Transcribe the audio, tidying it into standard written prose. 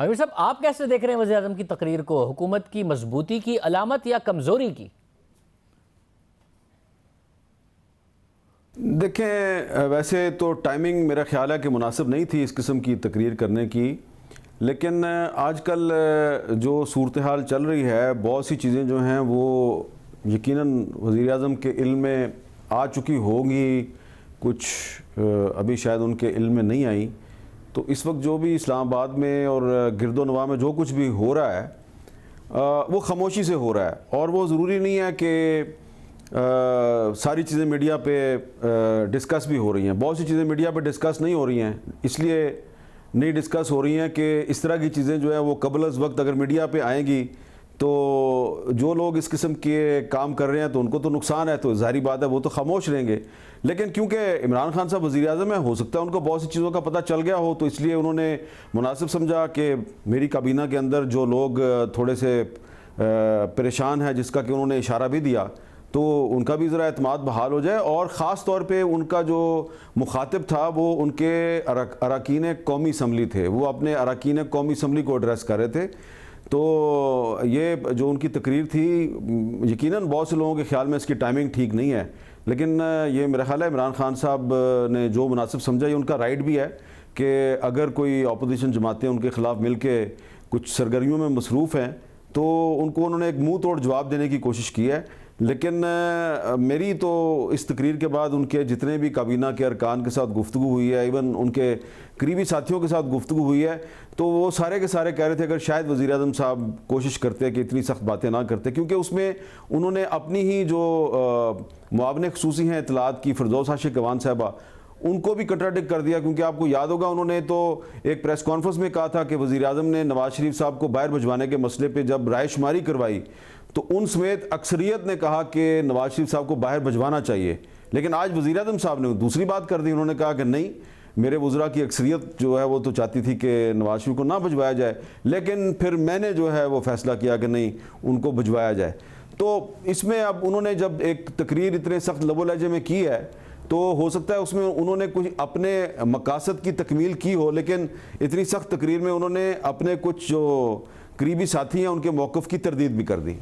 आमिर साहब, आप कैसे देख रहे हैं वज़ीर आज़म की तकरीर को? हुकूमत की मजबूती की अलामत या कमज़ोरी की? देखें, वैसे तो टाइमिंग मेरा ख्याल है कि मुनासिब नहीं थी इस किस्म की तकरीर करने की, लेकिन आजकल जो सूरत हाल चल रही है, बहुत सी चीज़ें जो हैं वो यकीनन वज़ीर आज़म के इल्म में आ चुकी होंगी, कुछ अभी शायद उनके इल्म में नहीं आई। तो इस वक्त जो भी इस्लामाबाद में और गिरदोनवा में जो कुछ भी हो रहा है वो खामोशी से हो रहा है, और वो ज़रूरी नहीं है कि सारी चीज़ें मीडिया पे डिस्कस भी हो रही हैं। बहुत सी चीज़ें मीडिया पे डिस्कस नहीं हो रही हैं, इसलिए नहीं डिस्कस हो रही हैं कि इस तरह की चीज़ें जो है वो कबल अज़ वक्त अगर मीडिया पे आएंगी तो जो लोग इस किस्म के काम कर रहे हैं तो उनको तो नुकसान है, तो ज़ाहिर बात है वो तो खामोश रहेंगे। लेकिन क्योंकि इमरान खान साहब वज़ीर आज़म है, हो सकता है उनको बहुत सी चीज़ों का पता चल गया हो, तो इसलिए उन्होंने मुनासिब समझा कि मेरी काबीना के अंदर जो लोग थोड़े से परेशान हैं, जिसका कि उन्होंने इशारा भी दिया, तो उनका भी ज़रा एतमाद बहाल हो जाए। और ख़ास तौर पे उनका जो मुखातिब था वो उनके अरकान कौमी असम्बली थे, वो अपने अरकान कौमी असम्बली को एड्रेस कर रहे थे। तो ये जो उनकी तकरीर थी, यकीनन बहुत से लोगों के ख्याल में इसकी टाइमिंग ठीक नहीं है, लेकिन ये मेरा ख्याल है इमरान खान साहब ने जो मुनासिब समझा, ये उनका राइट भी है कि अगर कोई अपोजिशन जमातें उनके ख़िलाफ़ मिल के कुछ सरगर्मियों में मसरूफ़ हैं तो उनको उन्होंने एक मुँह तोड़ जवाब देने की कोशिश की है। लेकिन मेरी तो इस तकरीर के बाद उनके जितने भी काबीना के अरकान के साथ गुफ्तगू हुई है, इवन उनके करीबी साथियों के साथ गुफ्तगू हुई है, तो वो सारे के सारे कह रहे थे अगर शायद वज़ीर आज़म साहब कोशिश करते कि इतनी सख्त बातें ना करते, क्योंकि उसमें उन्होंने अपनी ही जो मुआवने ख़ुसूसी हैं इत्तलात की, फ़िरदौस आशिक़ अवान साहबा, उनको भी कंट्राडिक्ट कर दिया। क्योंकि आपको याद होगा उन्होंने तो एक प्रेस कॉन्फ्रेंस में कहा था कि वज़ीर आज़म ने नवाज़ शरीफ साहब को बाहर भिजवाने के मसले पे जब रायशुमारी करवाई तो उन समेत अक्सरियत ने कहा कि नवाज़ शरीफ साहब को बाहर भिजवाना चाहिए। लेकिन आज वज़ीर आज़म साहब ने दूसरी बात कर दी, उन्होंने कहा कि नहीं, मेरे वज़रा की अक्सरियत जो है वो तो चाहती थी कि नवाज़ शरीफ को ना भिजवाया जाए, लेकिन फिर मैंने जो है वो फ़ैसला किया कि नहीं, उनको भिजवाया जाए। तो इसमें अब उन्होंने जब एक तकरीर इतने सख्त लबो लहजे में की है तो हो सकता है उसमें उन्होंने कुछ अपने मकासद की तकमील की हो, लेकिन इतनी सख्त तकरीर में उन्होंने अपने कुछ जो करीबी साथी हैं उनके मौक़िफ़ की तरदीद भी कर दी।